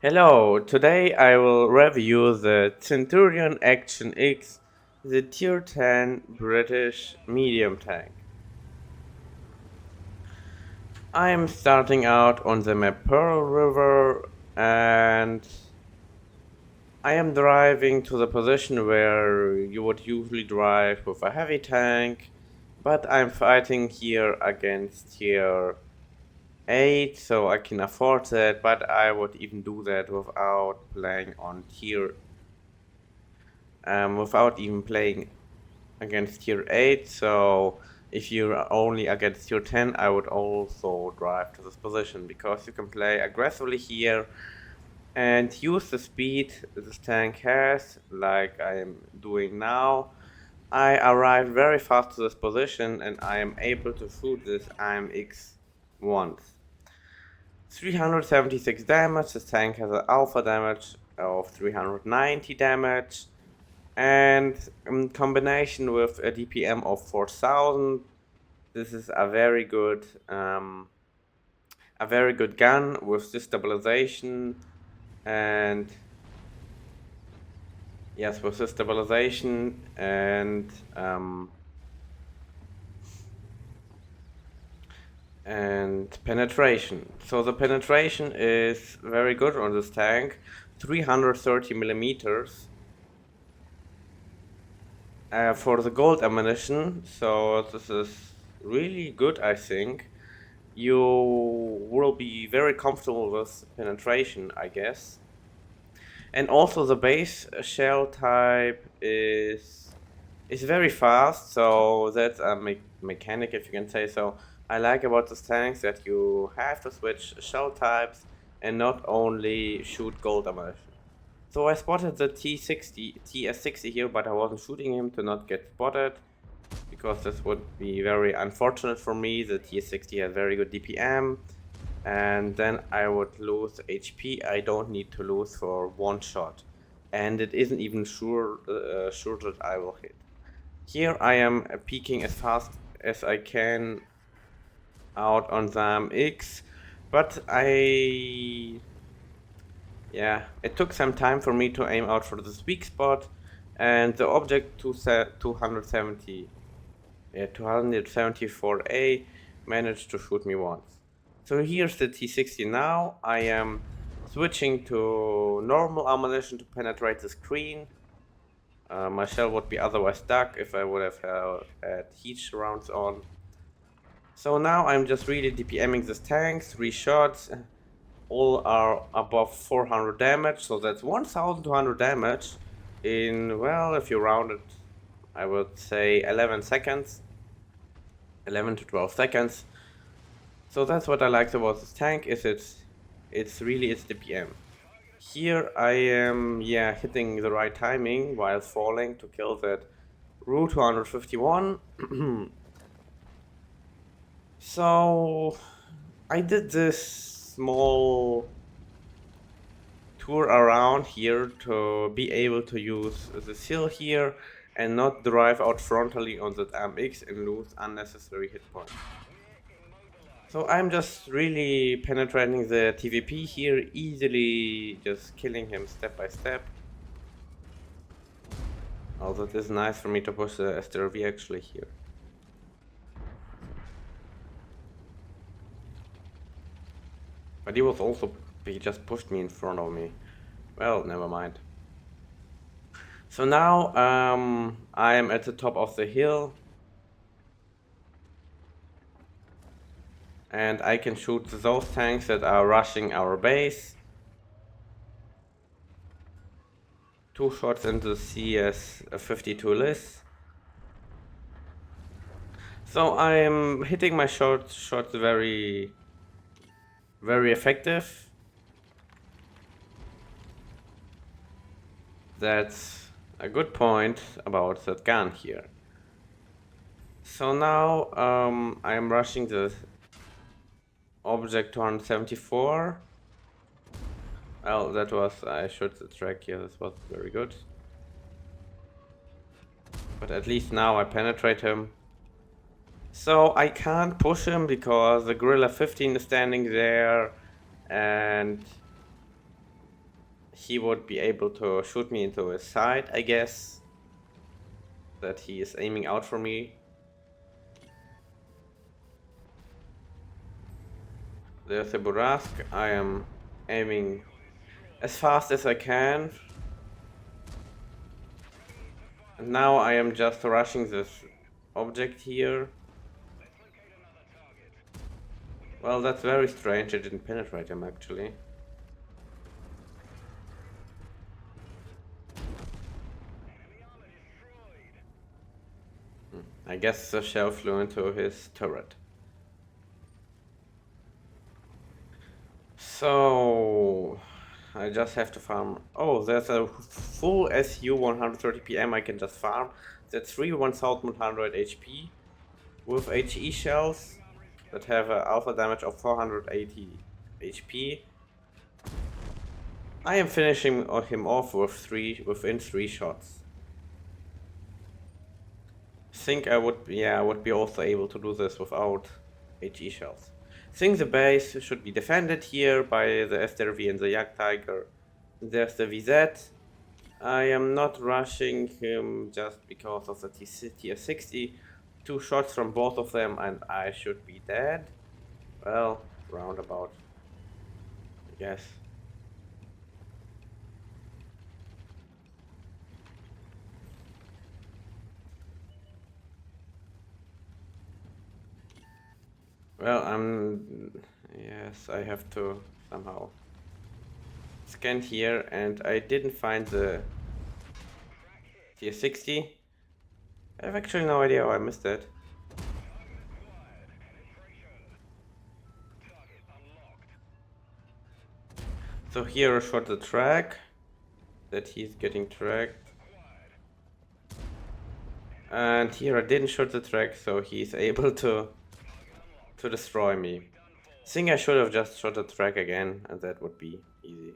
Hello, today I will review the Centurion AX, the Tier 10 British medium tank. I am starting out on the map Pearl River and I am driving to the position where you would usually drive with a heavy tank, but I'm fighting here against Tier 8, so I can afford that, but I would even do that without even playing against tier 8. So if you're only against tier 10, I would also drive to this position because you can play aggressively here and use the speed this tank has, like I am doing now. I arrived very fast to this position and I am able to shoot this AMX once. 376 damage, this tank has an alpha damage of 390 damage. And in combination with a DPM of 4000, this is a very good gun with destabilization and yes, with destabilization and penetration. So the penetration is very good on this tank, 330 millimeters. For the gold ammunition, so this is really good, I think. You will be very comfortable with penetration, I guess. And also the base shell type is very fast, so that's a mechanic, if you can say so. I like about this tanks that you have to switch shell types and not only shoot gold ammunition. So I spotted the TS60 here, but I wasn't shooting him to not get spotted, because this would be very unfortunate for me. The TS60 has very good DPM, and then I would lose HP I don't need to lose for one shot. And it isn't even sure that I will hit. Here I am peeking as fast as I can out on the X, but yeah, it took some time for me to aim out for this weak spot, and the object 274A managed to shoot me once. So here's the T60 now. I am switching to normal ammunition to penetrate the screen. My shell would be otherwise stuck if I would have had heat rounds on. So now I'm just really DPMing this tank, 3 shots. All are above 400 damage, so that's 1200 damage in, well, if you round it, I would say 11 seconds, 11 to 12 seconds. So that's what I liked about this tank, is it's really its DPM. Here I am, yeah, hitting the right timing while falling to kill that Route 251. So I did this small tour around here to be able to use this hill here and not drive out frontally on that MX and lose unnecessary hit points. So I'm just really penetrating the TVP here, easily just killing him step by step. Although it is nice for me to push the STRV actually here. But he just pushed me in front of me. Well, never mind. So now I am at the top of the hill. And I can shoot those tanks that are rushing our base. 2 shots into CS52 list. So I am hitting my shots very effective. That's a good point about that gun here. So now I am rushing the object 274. Well, I shot the track here, this was very good. But at least now I penetrate him. So I can't push him because the Gorilla 15 is standing there, and he would be able to shoot me into his side, I guess. That he is aiming out for me. There's a Burask. I am aiming as fast as I can. And now I am just rushing this object here. Well, that's very strange. I didn't penetrate him actually. I guess the shell flew into his turret. So I just have to farm. Oh, there's a full SU 130 PM I can just farm. That's 1100 HP with HE shells that have an alpha damage of 480 HP. I am finishing him off with within 3 shots. Think I would be also able to do this without HE shells. Think the base should be defended here by the SDRV and the DeTanker. There's the VZ. I am not rushing him just because of the tier 60. 2 shots from both of them and I should be dead. Well, roundabout, I guess. Well, yes, I have to somehow scan here and I didn't find the tier 60. I have actually no idea how I missed it. So here I shot the track that he's getting tracked. And here I didn't shoot the track, so he's able to destroy me. I think I should have just shot the track again, and that would be easy.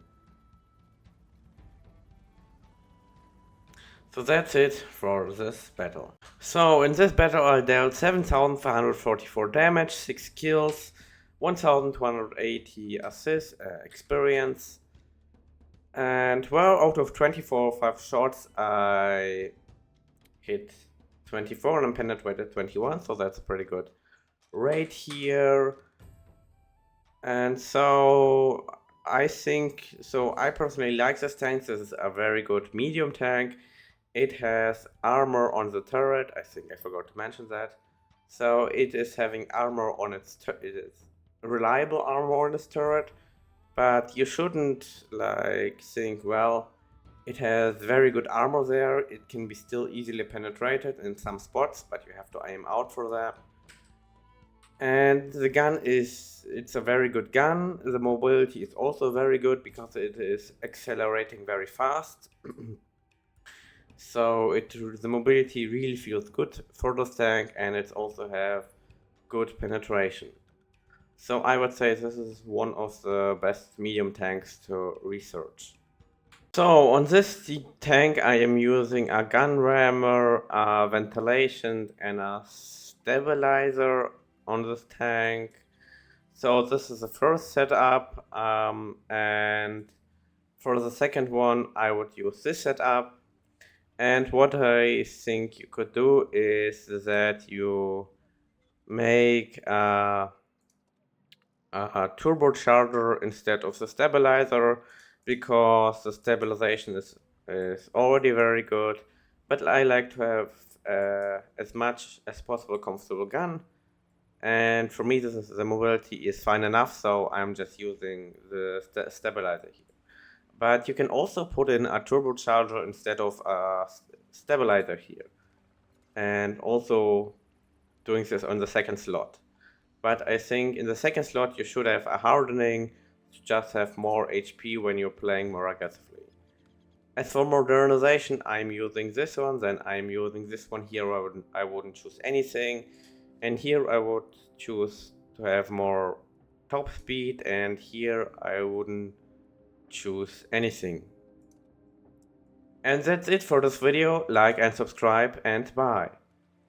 So that's it for this battle. So in this battle I dealt 7,544 damage, 6 kills, 1,280 assist experience, and well, out of 5 shots I hit 24 and penetrated 21, so that's pretty good rate here. And so I personally like this tank. This is a very good medium tank. It has armor on the turret. I think I forgot to mention that. So it is having armor on its it is reliable armor on its turret, but you shouldn't think, well, it has very good armor there. It can be still easily penetrated in some spots, but you have to aim out for that. And the gun it's a very good gun. The mobility is also very good because it is accelerating very fast. So the mobility really feels good for this tank, and it also have good penetration. So I would say this is one of the best medium tanks to research. So on this tank I am using a gun rammer, a ventilation and a stabilizer on this tank. So this is the first setup, and for the second one I would use this setup. And what I think you could do is that you make a turbocharger instead of the stabilizer, because the stabilization is already very good, but I like to have as much as possible comfortable gun, and for me the mobility is fine enough, so I'm just using the stabilizer here. But you can also put in a turbocharger instead of a stabilizer here, and also doing this on the second slot. But I think in the second slot you should have a hardening to just have more HP when you're playing more aggressively. As for modernization, I'm using this one, then I'm using this one here. I wouldn't choose anything, and here I would choose to have more top speed, and here I wouldn't choose anything. And that's it for this video. Like and subscribe, and bye.